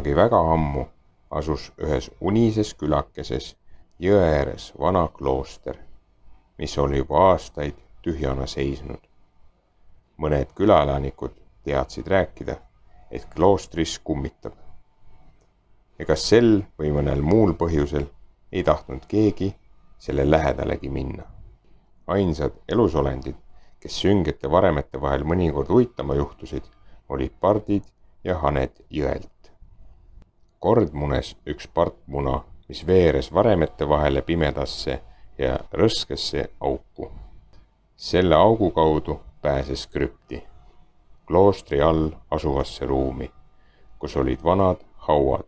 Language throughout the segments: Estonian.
Kunagi väga ammu asus ühes unises külakeses jõe ääres vana klooster, mis oli juba aastaid tühjana seisnud. Mõned külaelanikud teadsid rääkida, et kloostris kummitab. Ega sel või mõnel muul põhjusel ei tahtnud keegi selle lähedalegi minna. Ainsad elusolendid, kes süngete varemete vahel mõnikord uitama juhtusid, olid pardid ja haned jõelt. Kord munes üks partmuna, mis veeres varemete vahele pimedasse ja rõskesse auku. Selle augu kaudu pääses krüpti, kloostri all asuvasse ruumi, kus olid vanad hauad.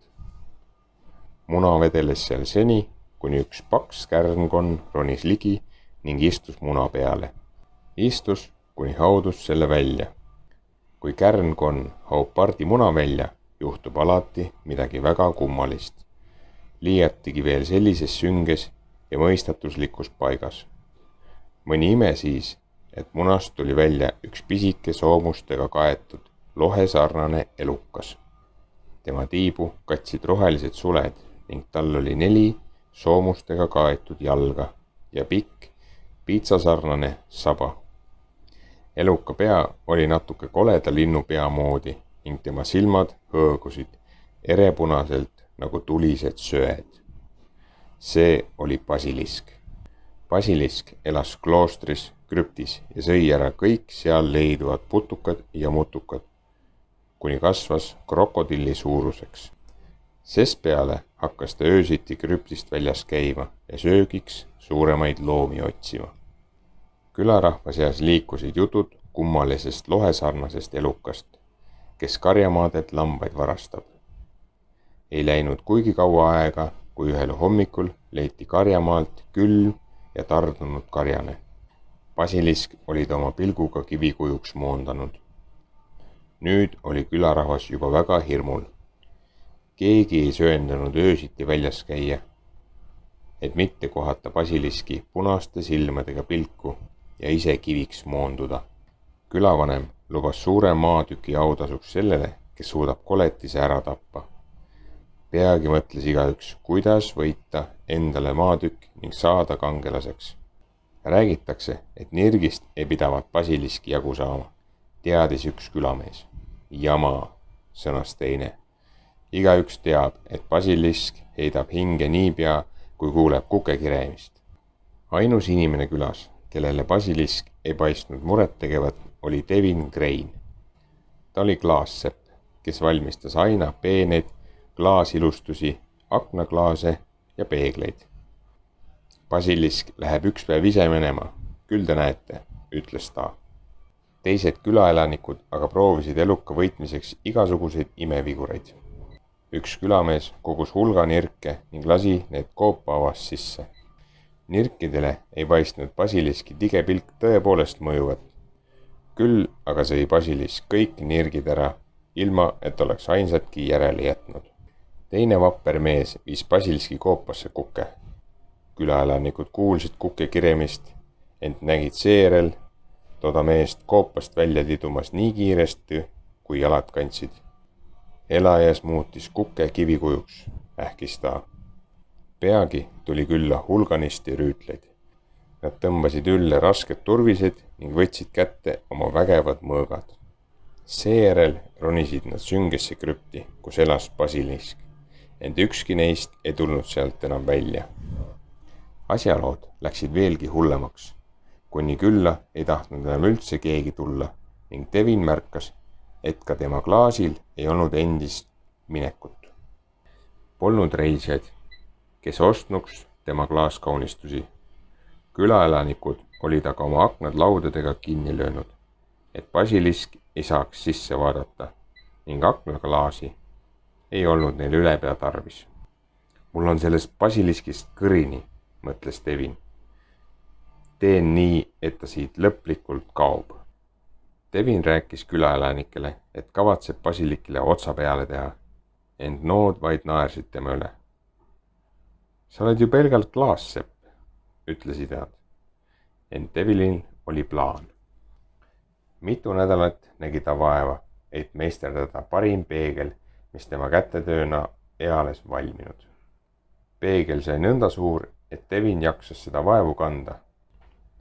Muna vedeles seal seni, kuni üks paks kärnkonn ronis ligi ning istus muna peale. Istus, kuni haudus selle välja. Kui kärnkonn haub pardi muna välja, juhtub alati midagi väga kummalist. Liiatigi veel sellises sünges ja mõistatuslikus paigas. Mõni ime siis, et munast tuli välja üks pisike soomustega kaetud lohesarnane elukas. Tema tiibu katsid rohelised suled ning tal oli 4 soomustega kaetud jalga ja pikk piitsasarnane saba. Eluka pea oli natuke koleda linnu pea moodi ning tema silmad hõõgusid erepunaselt nagu tulised söed. See oli basilisk. Basilisk elas kloostris krüptis ja sõi ära kõik seal leiduvad putukad ja mutukad, kuni kasvas krokodilli suuruseks. Sest peale hakkas ta öösiti krüptist väljas käima ja söögiks suuremaid loomi otsima. Külarahva seas liikusid jutud kummalisest lohesarnasest elukast, kes karjamaadelt lambaid varastab. Ei läinud kuigi kaua aega, kui ühel hommikul leiti karjamaalt külm ja tardunud karjane. Basilisk oli ta oma pilguga kivikujuks moondanud. Nüüd oli külarahvas juba väga hirmul. Keegi ei sööndanud öösiti väljas käia, et mitte kohata basiliski punaste silmadega pilku ja ise kiviks moonduda. Külavanem lubas suure maatüki autasuks sellele, kes suudab koletise ära tappa. Peagi mõtles igaüks, kuidas võita endale maatükk ning saada kangelaseks. Räägitakse, et nirgist ei pidavat basiliski jagu saama, teadis üks külamees. Jama, sõnas teine. Igaüks teab, et basilisk heidab hinge niipea, kui kuuleb kukekiremist. Ainus inimene külas, kellele basilisk ei paistnud muret tegevat, oli Devin Crane. Ta oli klaassepp, kes valmistas aina peeneid klaasilustusi, aknaklaase ja peegleid. Basilisk läheb üks päev ise minema, küll te näete, ütles ta. Teised külaelanikud aga proovisid eluka võitmiseks igasuguseid imevigureid. Üks külamees kogus hulga nirke ning lasi need koopaavast sisse. Nirkidele ei paistnud basiliski tige pilk tõepoolest mõjuvat. Küll aga sõi basilisk kõik nirgid ära, ilma et oleks ainsatki järele jätnud. Teine vapper mees viis basiliski koopasse kuke. Külaelanikud kuulsid kuke kiremist, ent nägid seejärel toda meest koopast välja tidumas nii kiiresti, kui jalad kandsid. Elajas muutis kuke kivikujuks, ähkis ta. Peagi tuli külla hulganisti rüütleid. Nad tõmbasid ülle rasked turvised ning võtsid kätte oma vägevad mõõgad. Seejärel ronisid nad süngesse krüpti, kus elas basilisk, ent ükski neist ei tulnud sealt enam välja. Asjalood läksid veelgi hullemaks, kuni külla ei tahtnud enam üldse keegi tulla ning Devin märkas, et ka tema klaasil ei olnud endist minekut. Polnud reisijaid, kes ostnuks tema klaaskaunistusi. Külaelanikud olid aga oma aknad laudadega kinni löönud, et basilisk ei saaks sisse vaadata ning aknaklaasi ei olnud neil ülepea tarvis. Mul on sellest basiliskist kõrini, mõtles Devin. Teen nii, et ta siit lõplikult kaob. Devin rääkis külaelanikele, et kavatseb basilikile otsa peale teha, ent nood vaid naersid tema üle. Sa oled ju pelgalt klaassepp, ütlesid nad, ent Devinil oli plaan. Mitu nädalat nägi ta vaeva, et meisterdada parim peegel, mis tema kätetööna eales valminud. Peegel sai nõnda suur, et Devin jaksas seda vaevu kanda.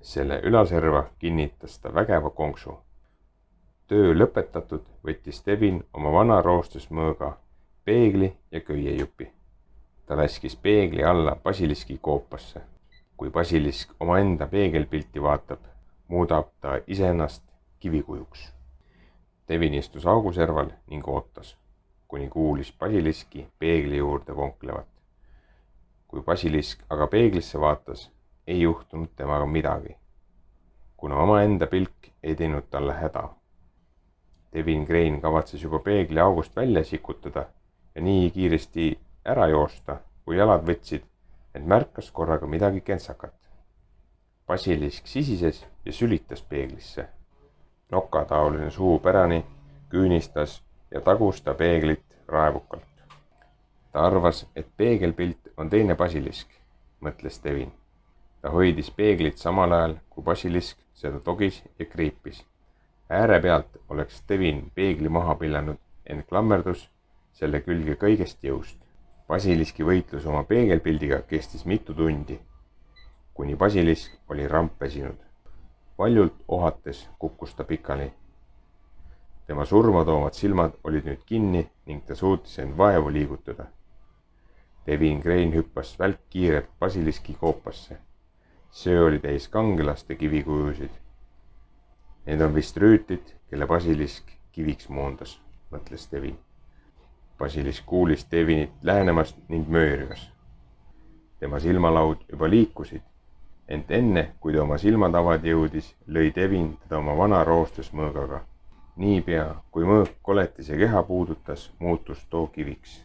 Selle ülaserva kinnitas ta vägeva konksu. Töö lõpetatud võttis Devin oma vana roostusmõõga peegli ja köiejupi. Ta laskis peegli alla basiliski koopasse. Kui basilisk omaenda peegelpilti vaatab, muudab ta iseennast kivikujuks. Devin istus auguserval ning ootas, kuni kuulis basiliski peegli juurde vonklevat. Kui basilisk aga peeglisse vaatas, ei juhtunud temaga midagi, kuna omaenda pilk ei teinud talle häda. Devin Crane kavatses juba peegli august välja sikutada ja nii kiiresti ära joosta, kui jalad võtsid, et märkas korraga midagi kentsakat. Basilisk sisises ja sülitas peeglisse. Nokataoline suu pärani küünistas ja tagus ta peeglit raevukalt. Ta arvas, et peegelpilt on teine basilisk, mõtles Devin. Ta hoidis peeglit samal ajal, kui basilisk seda togis ja kriipis. Ääre pealt oleks Devin peegli maha pillanud, ent klammerdus selle külge kõigest jõust. Basiliski võitlus oma peegelpildiga kestis mitu tundi, kuni basilisk oli ramp väsinud. Valjult ohates kukkus ta pikali. Tema surma toovad silmad olid nüüd kinni ning ta suutis end vaevu liigutada. Devin Crane hüppas välkkiirelt basiliski koopasse. See oli täis kangelaste kivikujusid. Need on vist rüütid, kelle basilisk kiviks moondas, mõtles Devin. Basilisk kuulis Devinit lähenemast ning möörigas. Tema silmalaud juba liikusid, ent enne, kui ta oma silmatavad jõudis, lõi Devin teda oma vana roostusmõõgaga. Niipea, kui mõõg koletise keha puudutas, muutus too kiviks.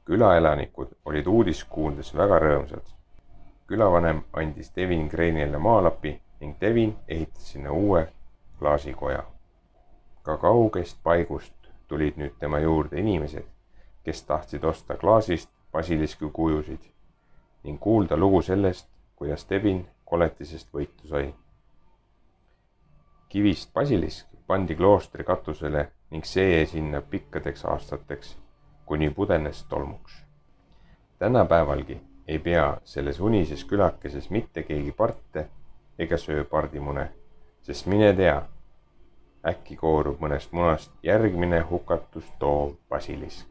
Külaelanikud olid uudist kuuldes väga rõõmsad. Külavanem andis Devin Crane'ile maalapi ning Devin ehitas sinna uue klaasikoja. Ka kaugest paigust tulid nüüd tema juurde inimesed, kes tahtsid osta klaasist basiliski kujusid ning kuulda lugu sellest, kuidas Devin koletisest võitu sai. Kivist basilisk pandi kloostri katusele ning see sinna pikkadeks aastateks, kuni pudenes tolmuks. Tänapäevalgi ei pea selles unises külakeses mitte keegi parte ega söö pardimune, sest mine tea, äkki koorub mõnest munast järgmine hukatust toov basilisk.